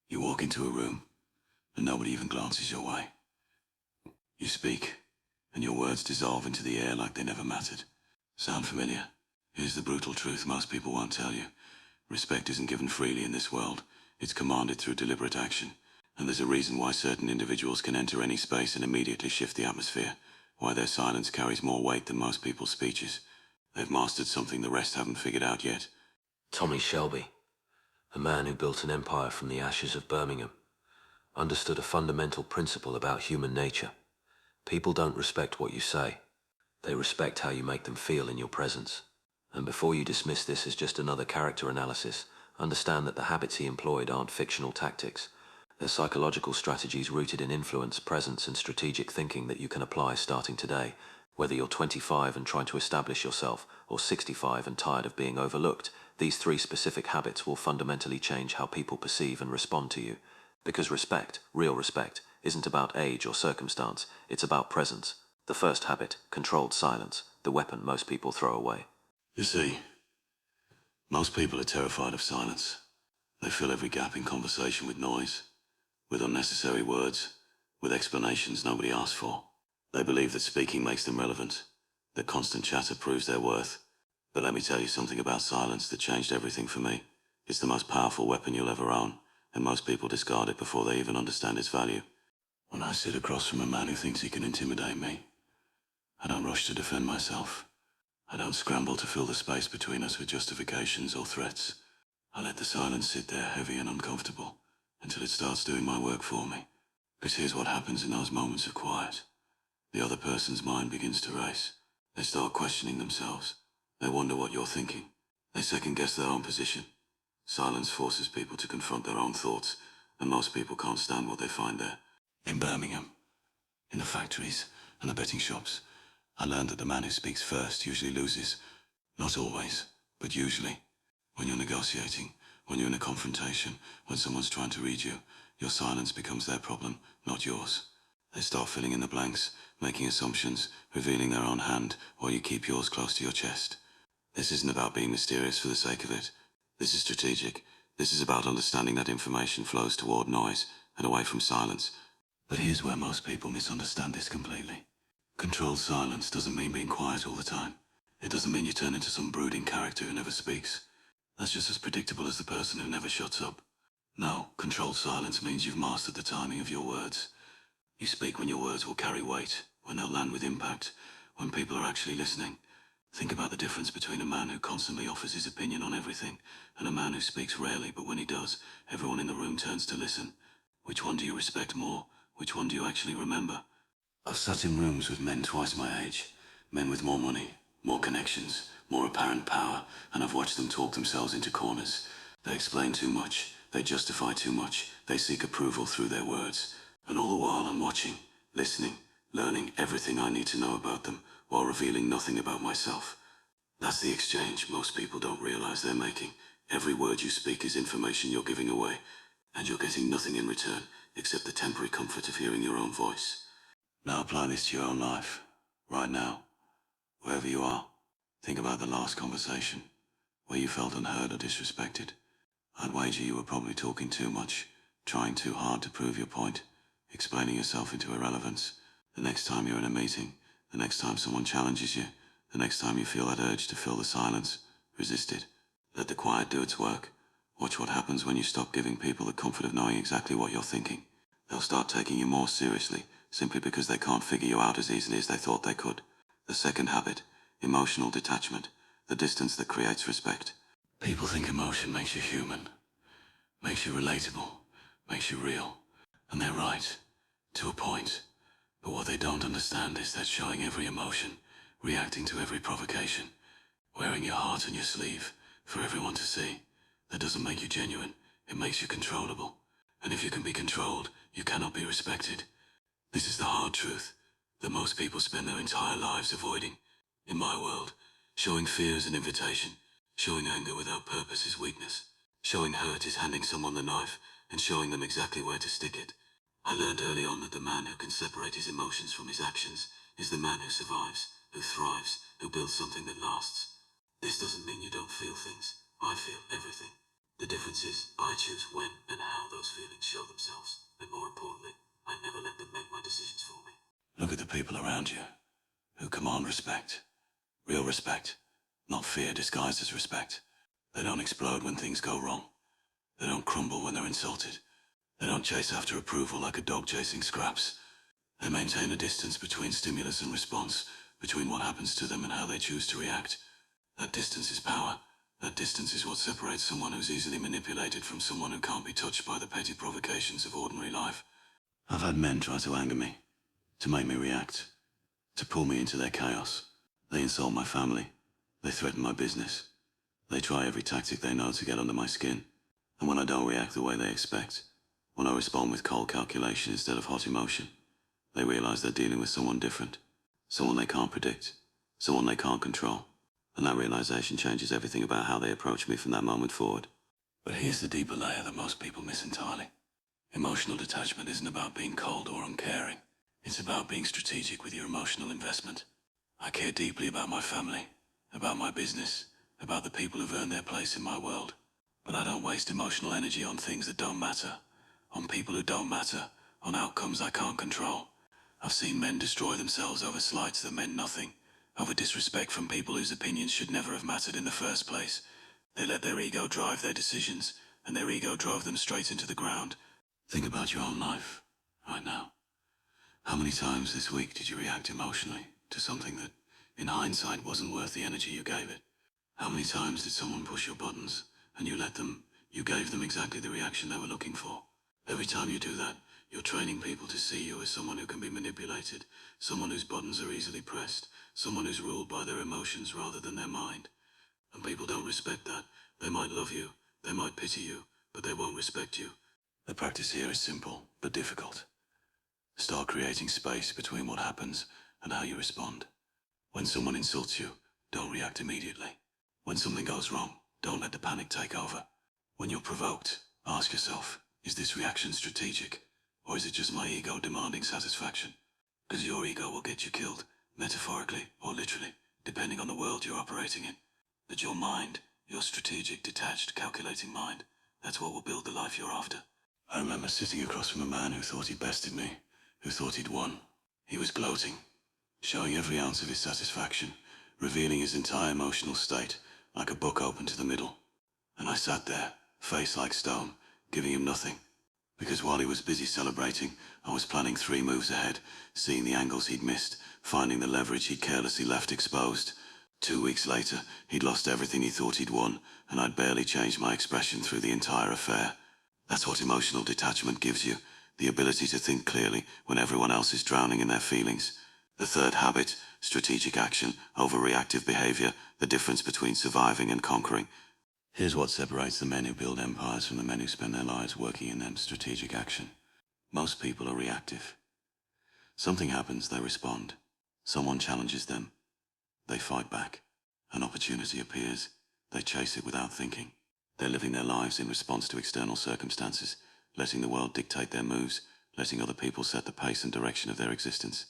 You walk into a room, and nobody even glances your way. You speak, and your words dissolve into the air like they never mattered. Sound familiar? Here's the brutal truth most people won't tell you. Respect isn't given freely in this world. It's commanded through deliberate action. And there's a reason why certain individuals can enter any space and immediately shift the atmosphere. Why their silence carries more weight than most people's speeches. They've mastered something the rest haven't figured out yet. Tommy Shelby, a man who built an empire from the ashes of Birmingham, understood a fundamental principle about human nature. People don't respect what you say. They respect how you make them feel in your presence. And before you dismiss this as just another character analysis, understand that the habits he employed aren't fictional tactics. They're psychological strategies rooted in influence, presence, and strategic thinking that you can apply starting today. Whether you're 25 and trying to establish yourself, or 65 and tired of being overlooked, these 3 specific habits will fundamentally change how people perceive and respond to you. Because respect, real respect, isn't about age or circumstance, it's about presence. The first habit, controlled silence, the weapon most people throw away. You see, most people are terrified of silence. They fill every gap in conversation with noise, with unnecessary words, with explanations nobody asked for. They believe that speaking makes them relevant, that constant chatter proves their worth. But let me tell you something about silence that changed everything for me. It's the most powerful weapon you'll ever own, and most people discard it before they even understand its value. When I sit across from a man who thinks he can intimidate me, I don't rush to defend myself. I don't scramble to fill the space between us with justifications or threats. I let the silence sit there heavy and uncomfortable until it starts doing my work for me. Because here's what happens in those moments of quiet. The other person's mind begins to race. They start questioning themselves. They wonder what you're thinking. They second-guess their own position. Silence forces people to confront their own thoughts, and most people can't stand what they find there. In Birmingham, in the factories and the betting shops, I learned that the man who speaks first usually loses. Not always, but usually. When you're negotiating, when you're in a confrontation, when someone's trying to read you, your silence becomes their problem, not yours. They start filling in the blanks, making assumptions, revealing their own hand, while you keep yours close to your chest. This isn't about being mysterious for the sake of it. This is strategic. This is about understanding that information flows toward noise and away from silence. But here's where most people misunderstand this completely. Controlled silence doesn't mean being quiet all the time. It doesn't mean you turn into some brooding character who never speaks. That's just as predictable as the person who never shuts up. No, controlled silence means you've mastered the timing of your words. You speak when your words will carry weight, when they'll land with impact, when people are actually listening. Think about the difference between a man who constantly offers his opinion on everything and a man who speaks rarely, but when he does, everyone in the room turns to listen. Which one do you respect more? Which one do you actually remember? I've sat in rooms with men twice my age, men with more money, more connections, more apparent power, and I've watched them talk themselves into corners. They explain too much, they justify too much, they seek approval through their words. And all the while I'm watching, listening, learning everything I need to know about them, while revealing nothing about myself. That's the exchange most people don't realize they're making. Every word you speak is information you're giving away, and you're getting nothing in return, except the temporary comfort of hearing your own voice. Now apply this to your own life, right now, wherever you are. Think about the last conversation, where you felt unheard or disrespected. I'd wager you were probably talking too much, trying too hard to prove your point, explaining yourself into irrelevance. The next time you're in a meeting, the next time someone challenges you, the next time you feel that urge to fill the silence, resist it. Let the quiet do its work. Watch what happens when you stop giving people the comfort of knowing exactly what you're thinking. They'll start taking you more seriously, simply because they can't figure you out as easily as they thought they could. The second habit, emotional detachment, the distance that creates respect. People think emotion makes you human, makes you relatable, makes you real. And they're right, to a point. But what they don't understand is that showing every emotion, reacting to every provocation, wearing your heart on your sleeve for everyone to see, that doesn't make you genuine, it makes you controllable. And if you can be controlled, you cannot be respected. This is the hard truth that most people spend their entire lives avoiding. In my world, showing fear is an invitation. Showing anger without purpose is weakness. Showing hurt is handing someone the knife and showing them exactly where to stick it. I learned early on that the man who can separate his emotions from his actions is the man who survives, who thrives, who builds something that lasts. This doesn't mean you don't feel things. I feel everything. The difference is I choose when and how those feelings show themselves, and more importantly, I never let them make my decisions for me. Look at the people around you who command respect. Real respect, not fear disguised as respect. They don't explode when things go wrong. They don't crumble when they're insulted. They don't chase after approval like a dog chasing scraps. They maintain a distance between stimulus and response, between what happens to them and how they choose to react. That distance is power. That distance is what separates someone who's easily manipulated from someone who can't be touched by the petty provocations of ordinary life. I've had men try to anger me, to make me react, to pull me into their chaos. They insult my family. They threaten my business. They try every tactic they know to get under my skin. And when I don't react the way they expect, when I respond with cold calculation instead of hot emotion, they realize they're dealing with someone different, someone they can't predict, someone they can't control. And that realization changes everything about how they approach me from that moment forward. But here's the deeper layer that most people miss entirely. Emotional detachment isn't about being cold or uncaring. It's about being strategic with your emotional investment. I care deeply about my family, about my business, about the people who've earned their place in my world. But I don't waste emotional energy on things that don't matter, on people who don't matter, on outcomes I can't control. I've seen men destroy themselves over slights that meant nothing, over disrespect from people whose opinions should never have mattered in the first place. They let their ego drive their decisions, and their ego drove them straight into the ground. Think about your own life, right now. How many times this week did you react emotionally to something that, in hindsight, wasn't worth the energy you gave it? How many times did someone push your buttons, and you gave them exactly the reaction they were looking for? Every time you do that, you're training people to see you as someone who can be manipulated, someone whose buttons are easily pressed, someone who's ruled by their emotions rather than their mind. And people don't respect that. They might love you, they might pity you, but they won't respect you. The practice here is simple, but difficult. Start creating space between what happens and how you respond. When someone insults you, don't react immediately. When something goes wrong, don't let the panic take over. When you're provoked, ask yourself, is this reaction strategic? Or is it just my ego demanding satisfaction? Because your ego will get you killed, metaphorically or literally, depending on the world you're operating in. But your mind, your strategic, detached, calculating mind, that's what will build the life you're after. I remember sitting across from a man who thought he bested me, who thought he'd won. He was gloating, showing every ounce of his satisfaction, revealing his entire emotional state, like a book open to the middle. And I sat there, face like stone, giving him nothing. Because while he was busy celebrating, I was planning 3 moves ahead, seeing the angles he'd missed, finding the leverage he'd carelessly left exposed. 2 weeks later, he'd lost everything he thought he'd won, and I'd barely changed my expression through the entire affair. That's what emotional detachment gives you, the ability to think clearly when everyone else is drowning in their feelings. The third habit, strategic action over reactive behavior, the difference between surviving and conquering. Here's what separates the men who build empires from the men who spend their lives working in them strategic action. Most people are reactive. Something happens, they respond. Someone challenges them. They fight back. An opportunity appears. They chase it without thinking. They're living their lives in response to external circumstances, letting the world dictate their moves, letting other people set the pace and direction of their existence.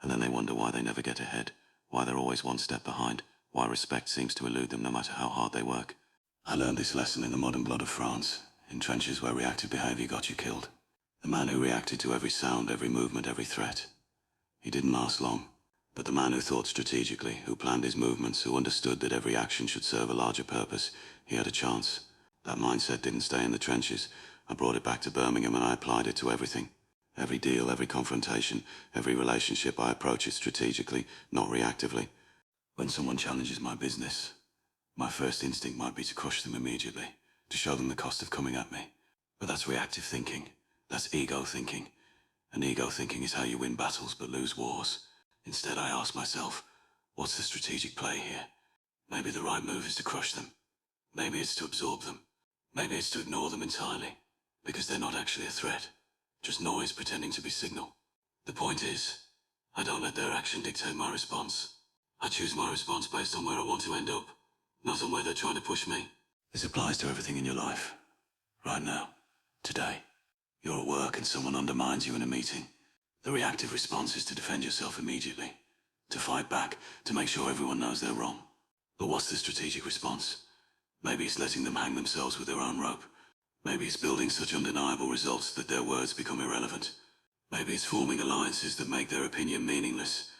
And then they wonder why they never get ahead, why they're always one step behind, why respect seems to elude them no matter how hard they work. I learned this lesson in the modern blood of France, in trenches where reactive behavior got you killed. The man who reacted to every sound, every movement, every threat. He didn't last long. But the man who thought strategically, who planned his movements, who understood that every action should serve a larger purpose, he had a chance. That mindset didn't stay in the trenches. I brought it back to Birmingham and I applied it to everything. Every deal, every confrontation, every relationship, I approach it strategically, not reactively. When someone challenges my business, my first instinct might be to crush them immediately, to show them the cost of coming at me. But that's reactive thinking. That's ego thinking. And ego thinking is how you win battles but lose wars. Instead, I ask myself, what's the strategic play here? Maybe the right move is to crush them. Maybe it's to absorb them. Maybe it's to ignore them entirely, because they're not actually a threat. Just noise pretending to be signal. The point is, I don't let their action dictate my response. I choose my response based on where I want to end up, not on where they're trying to push me. This applies to everything in your life. Right now. Today. You're at work and someone undermines you in a meeting. The reactive response is to defend yourself immediately. To fight back, to make sure everyone knows they're wrong. But what's the strategic response? Maybe it's letting them hang themselves with their own rope. Maybe it's building such undeniable results that their words become irrelevant. Maybe it's forming alliances that make their opinion meaningless.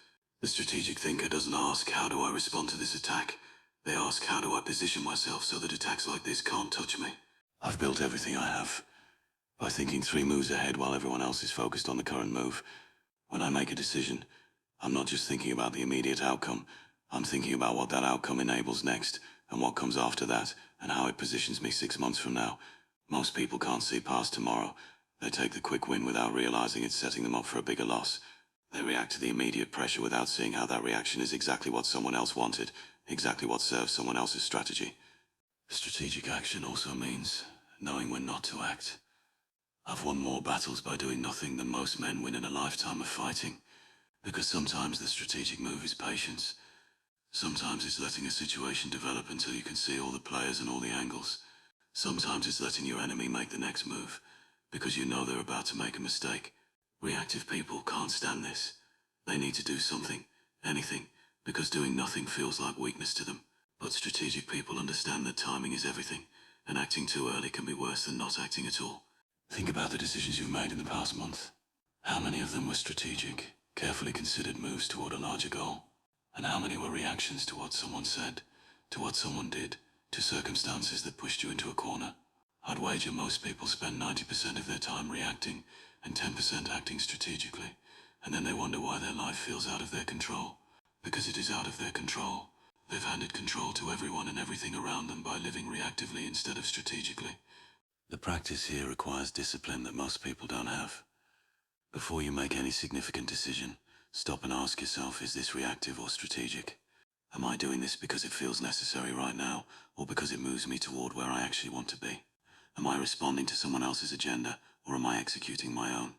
The strategic thinker doesn't ask, how do I respond to this attack? They ask, how do I position myself so that attacks like this can't touch me? I've built everything I have by thinking 3 moves ahead while everyone else is focused on the current move. When I make a decision, I'm not just thinking about the immediate outcome. I'm thinking about what that outcome enables next, and what comes after that, and how it positions me 6 months from now. Most people can't see past tomorrow. They take the quick win without realizing it's setting them up for a bigger loss. They react to the immediate pressure without seeing how that reaction is exactly what someone else wanted, exactly what serves someone else's strategy. Strategic action also means knowing when not to act. I've won more battles by doing nothing than most men win in a lifetime of fighting, because sometimes the strategic move is patience. Sometimes it's letting a situation develop until you can see all the players and all the angles. Sometimes it's letting your enemy make the next move, because you know they're about to make a mistake. Reactive people can't stand this. They need to do something, anything, because doing nothing feels like weakness to them. But strategic people understand that timing is everything, and acting too early can be worse than not acting at all. Think about the decisions you've made in the past month. How many of them were strategic, carefully considered moves toward a larger goal? And how many were reactions to what someone said, to what someone did, to circumstances that pushed you into a corner? I'd wager most people spend 90% of their time reacting and 10% acting strategically, and then they wonder why their life feels out of their control. Because it is out of their control. They've handed control to everyone and everything around them by living reactively instead of strategically. The practice here requires discipline that most people don't have. Before you make any significant decision, stop and ask yourself, is this reactive or strategic? Am I doing this because it feels necessary right now, or because it moves me toward where I actually want to be? Am I responding to someone else's agenda, or am I executing my own?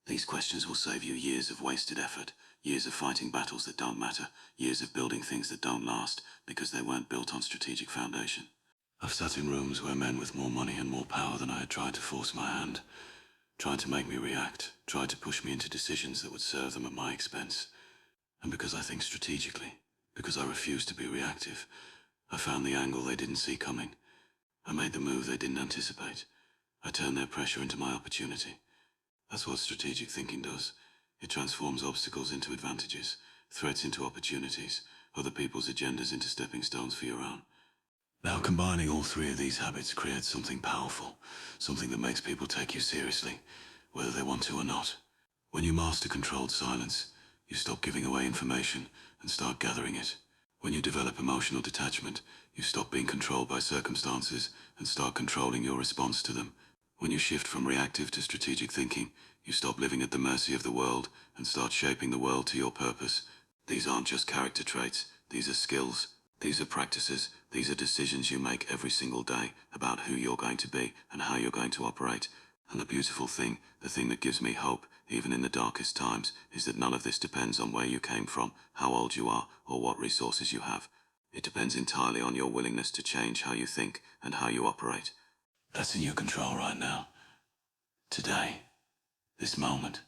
These questions will save you years of wasted effort, years of fighting battles that don't matter, years of building things that don't last, because they weren't built on strategic foundation. I've sat in rooms where men with more money and more power than I had tried to force my hand, tried to make me react, tried to push me into decisions that would serve them at my expense. And because I think strategically, because I refuse to be reactive, I found the angle they didn't see coming. I made the move they didn't anticipate. I turned their pressure into my opportunity. That's what strategic thinking does. It transforms obstacles into advantages, threats into opportunities, other people's agendas into stepping stones for your own. Now combining all 3 of these habits creates something powerful, something that makes people take you seriously, whether they want to or not. When you master controlled silence, you stop giving away information and start gathering it. When you develop emotional detachment, you stop being controlled by circumstances and start controlling your response to them. When you shift from reactive to strategic thinking, you stop living at the mercy of the world and start shaping the world to your purpose. These aren't just character traits, these are skills. These are practices, these are decisions you make every single day about who you're going to be and how you're going to operate. And the beautiful thing, the thing that gives me hope, even in the darkest times, is that none of this depends on where you came from, how old you are, or what resources you have. It depends entirely on your willingness to change how you think and how you operate. That's in your control right now. Today. This moment.